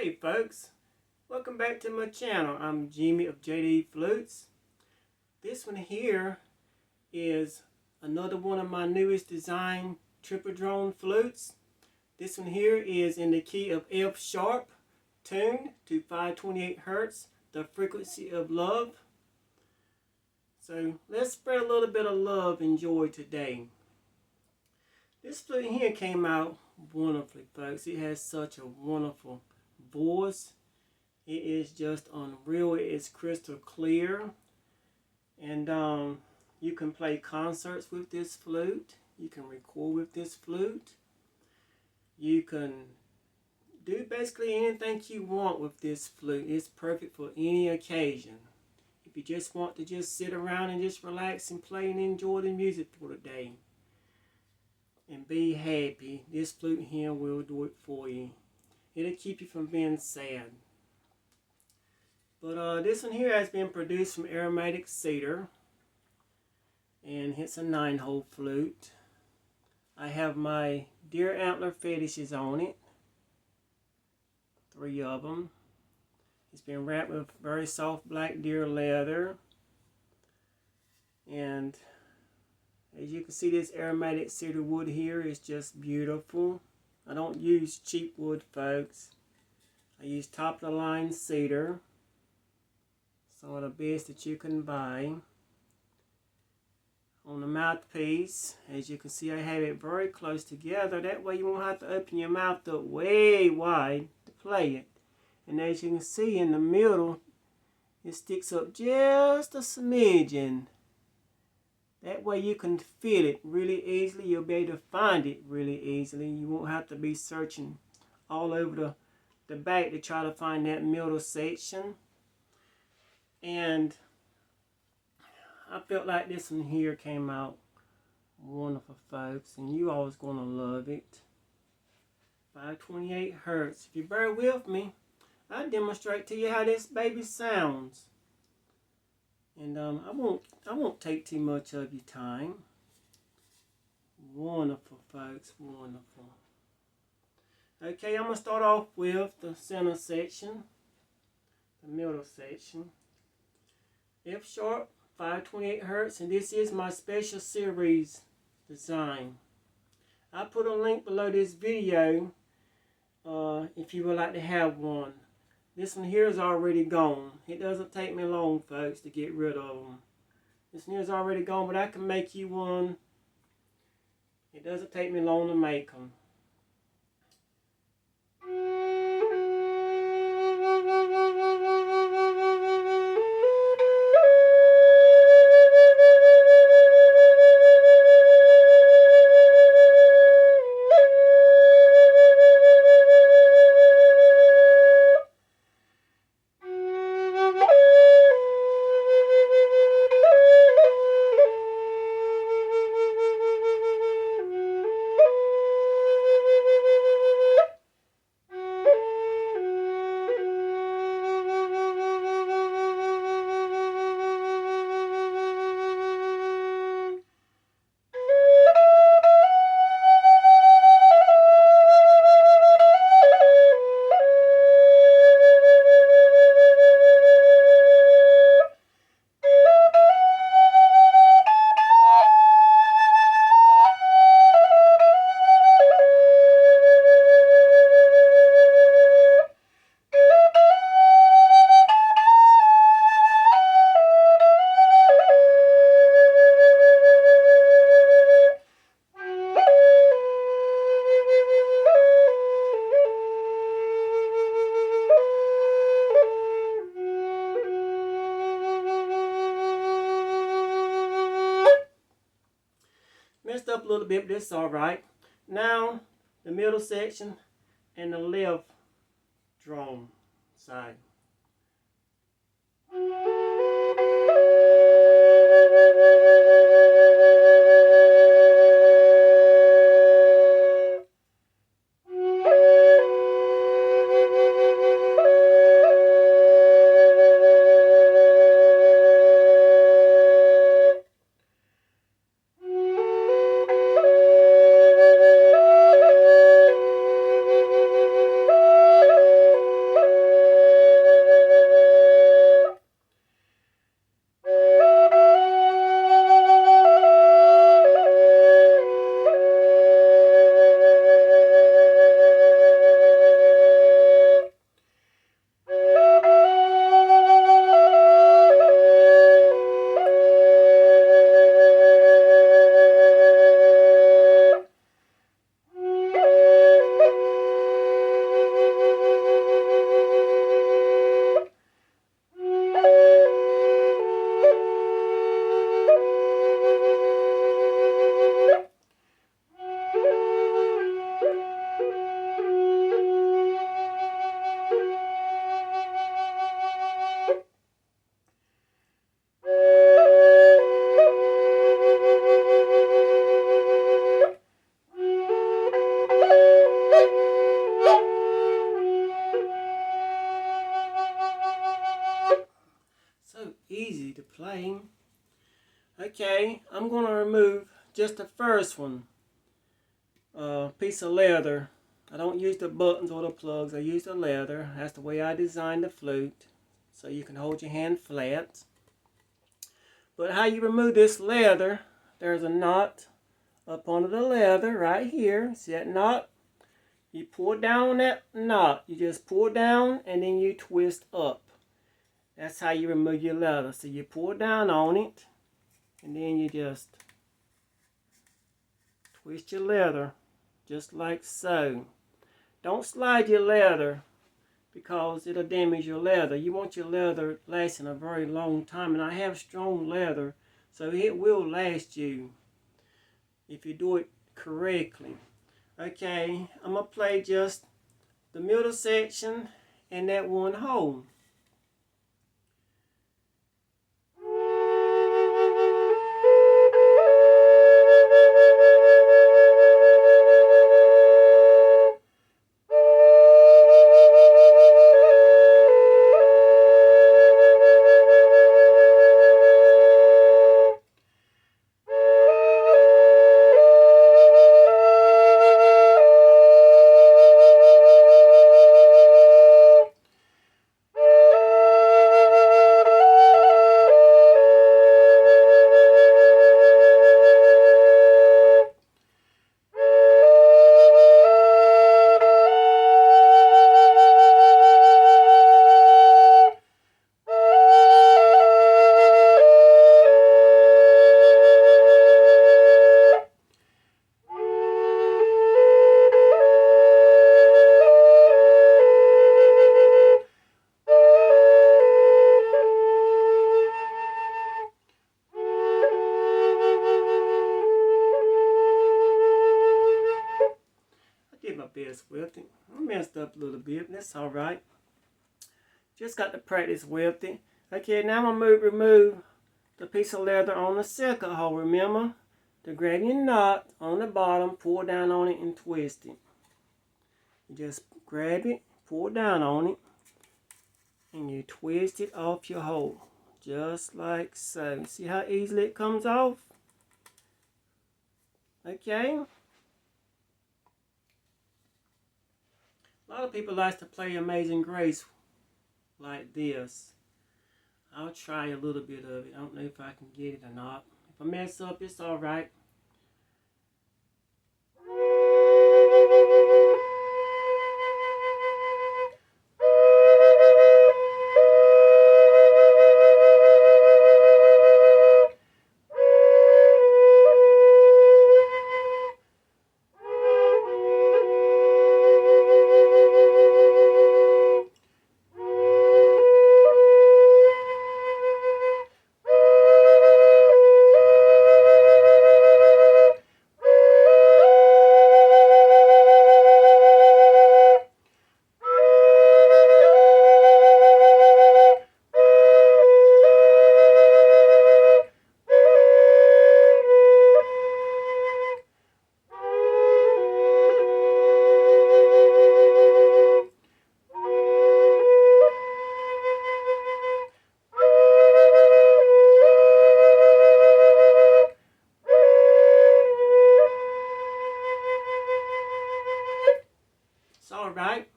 Hey folks, welcome back to my channel. I'm Jimmy of jdflutes. This one here is another one of my newest design triple drone flutes. This one here is in the key of F sharp, tuned to 528 Hertz, the frequency of love. So let's spread a little bit of love and joy today. This flute here came out wonderfully, folks. It has such a wonderful voice. It is just unreal. It is crystal clear, and you can play concerts with this flute. You can record with this flute. You can do basically anything you want with this flute. It's perfect for any occasion. If you just want to just sit around and just relax and play and enjoy the music for the day and be happy, this flute here will do it for you. It'll keep you from being sad. But this one here has been produced from aromatic cedar, and it's a 9-hole flute. I have my deer antler fetishes on it, 3 of them. It's been wrapped with very soft black deer leather, and as you can see, this aromatic cedar wood here is just beautiful. I don't use cheap wood, folks. I use top of the line cedar. Some of the best that you can buy. On the mouthpiece, as you can see, I have it very close together. That way you won't have to open your mouth up way wide to play it. And as you can see in the middle, it sticks up just a smidgen. That way you can feel it really easily. You'll be able to find it really easily. You won't have to be searching all over the back to try to find that middle section. And I felt like this one here came out wonderful, folks, and you all is going to love it. 528 Hertz. If you bear with me, I'll demonstrate to you how this baby sounds. And I won't take too much of your time. Wonderful, folks, wonderful. Okay, I'm going to start off with the center section, the middle section. F sharp, 528 Hertz, and this is my special series design. I put a link below this video if you would like to have one. This one here is already gone. It doesn't take me long, folks, to get rid of them. This one here is already gone, but I can make you one. It doesn't take me long to make them. Messed up a little bit, but it's alright. Now, the middle section and the left drum side. to play. Okay, I'm going to remove just the first one. Piece of leather. I don't use the buttons or the plugs. I use the leather. That's the way I designed the flute. So you can hold your hand flat. But how you remove this leather, there's a knot up under the leather right here. See that knot? You pull down on that knot. You just pull down and then you twist up. That's how you remove your leather. So you pull down on it and then you just twist your leather just like so. Don't slide your leather because it'll damage your leather. You want your leather lasting a very long time, and I have strong leather, so it will last you if you do it correctly. Okay, I'm going to play just the middle section and that one hole. With it. I messed up a little bit, but that's alright. Just got to practice with it. Okay, now I'm going to remove the piece of leather on the second hole. Remember to grab your knot on the bottom, pull down on it, and twist it. You just grab it, pull down on it, and you twist it off your hole. Just like so. See how easily it comes off? Okay. A lot of people like to play Amazing Grace like this. I'll try a little bit of it. I don't know if I can get it or not. If I mess up, it's alright. Alright,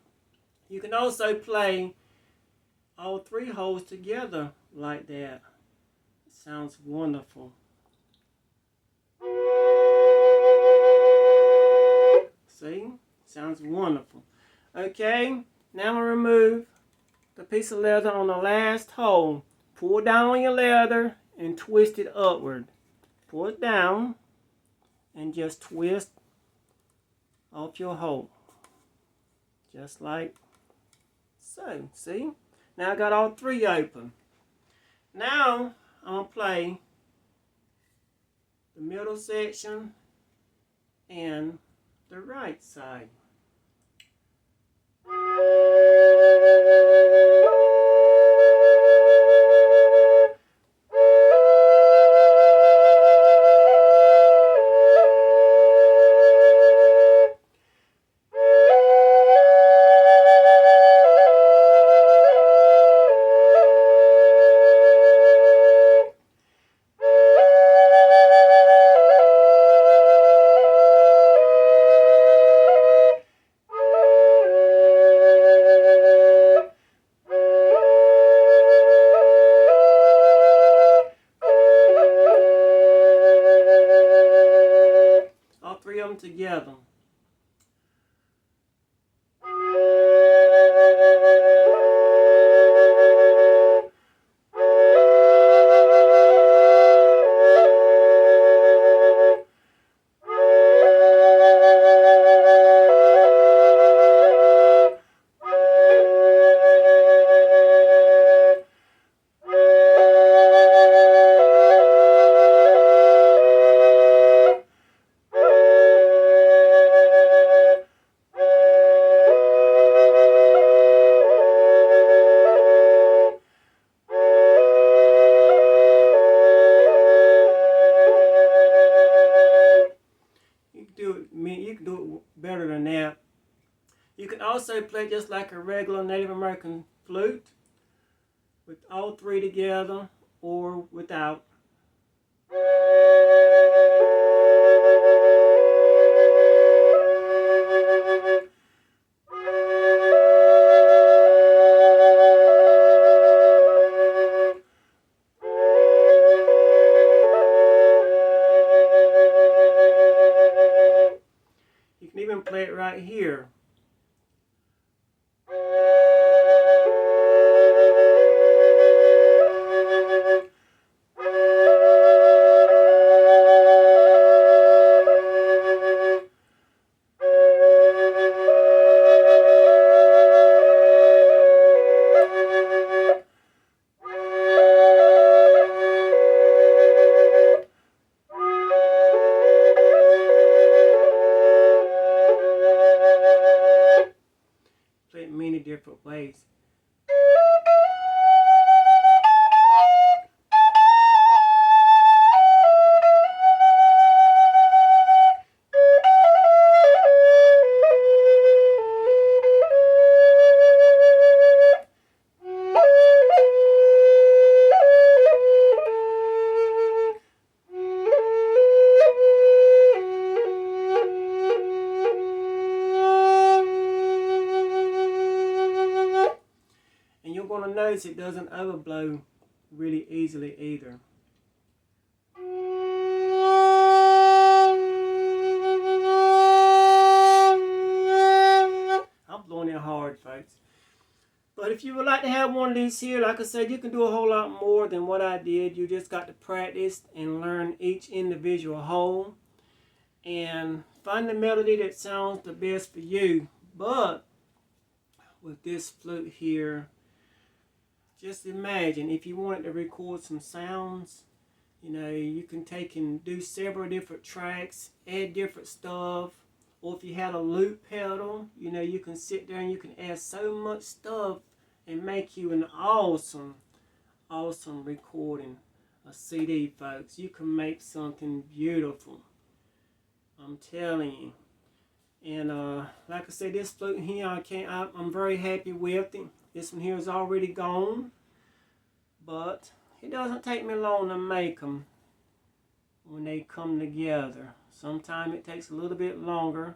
you can also play all three holes together like that. It sounds wonderful. See? Sounds wonderful. Okay, now I'll remove the piece of leather on the last hole. Pull down on your leather and twist it upward. Pull it down and just twist off your hole. Just like so. See? Now I got all three open. Now I'm going to play the middle section and the right side. play it just like a regular Native American flute, with all three together or without. You can even play it right here. Play it many different ways. And you're going to notice it doesn't overblow really easily either. I'm blowing it hard, folks. But if you would like to have one of these here, like I said, you can do a whole lot more than what I did. You just got to practice and learn each individual hole and find the melody that sounds the best for you. But with this flute here, just imagine if you wanted to record some sounds, you know, you can take and do several different tracks, add different stuff. Or if you had a loop pedal, you know, you can sit there and you can add so much stuff and make you an awesome, awesome recording. A CD, folks. You can make something beautiful. I'm telling you. And like I said, this flute here, I'm very happy with it. This one here is already gone, but it doesn't take me long to make them when they come together. Sometimes it takes a little bit longer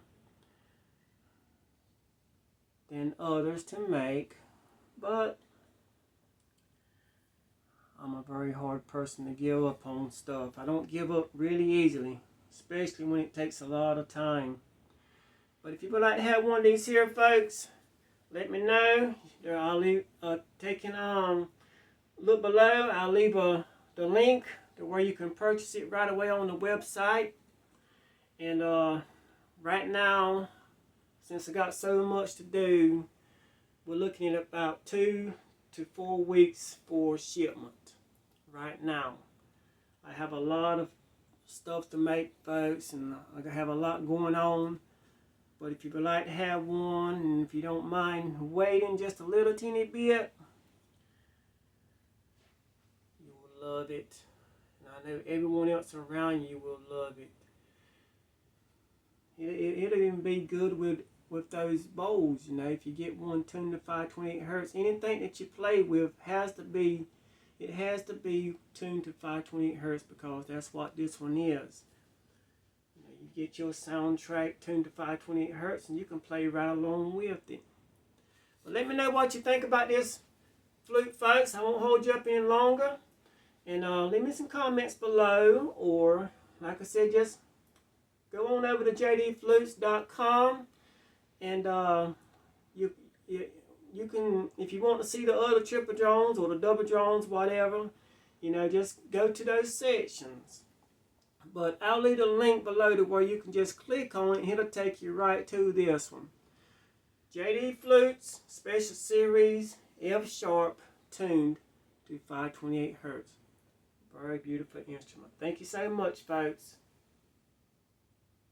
than others to make, but I'm a very hard person to give up on stuff. I don't give up really easily, especially when it takes a lot of time. But if you would like to have one of these here, folks, let me know. I'll leave look below. I'll leave the link to where you can purchase it right away on the website. And right now, since I got so much to do, we're looking at about 2 to 4 weeks for shipment right now. I have a lot of stuff to make, folks, and I have a lot going on. But if you would like to have one, and if you don't mind waiting just a little teeny bit, you will love it. And I know everyone else around you will love it. It'll even be good with those bowls, you know. If you get one tuned to 528 hertz, anything that you play with has to be tuned to 528 hertz, because that's what this one is. You get your soundtrack tuned to 528 hertz and you can play right along with it. But let me know what you think about this flute, folks. I won't hold you up any longer. And leave me some comments below, or like I said, just go on over to jdflutes.com, and you can, if you want to see the other triple drones or the double drones, whatever, you know, just go to those sections. But I'll leave a link below to where you can just click on it and it'll take you right to this one. JD Flutes Special Series F Sharp tuned to 528 hertz. Very beautiful instrument. Thank you so much, folks.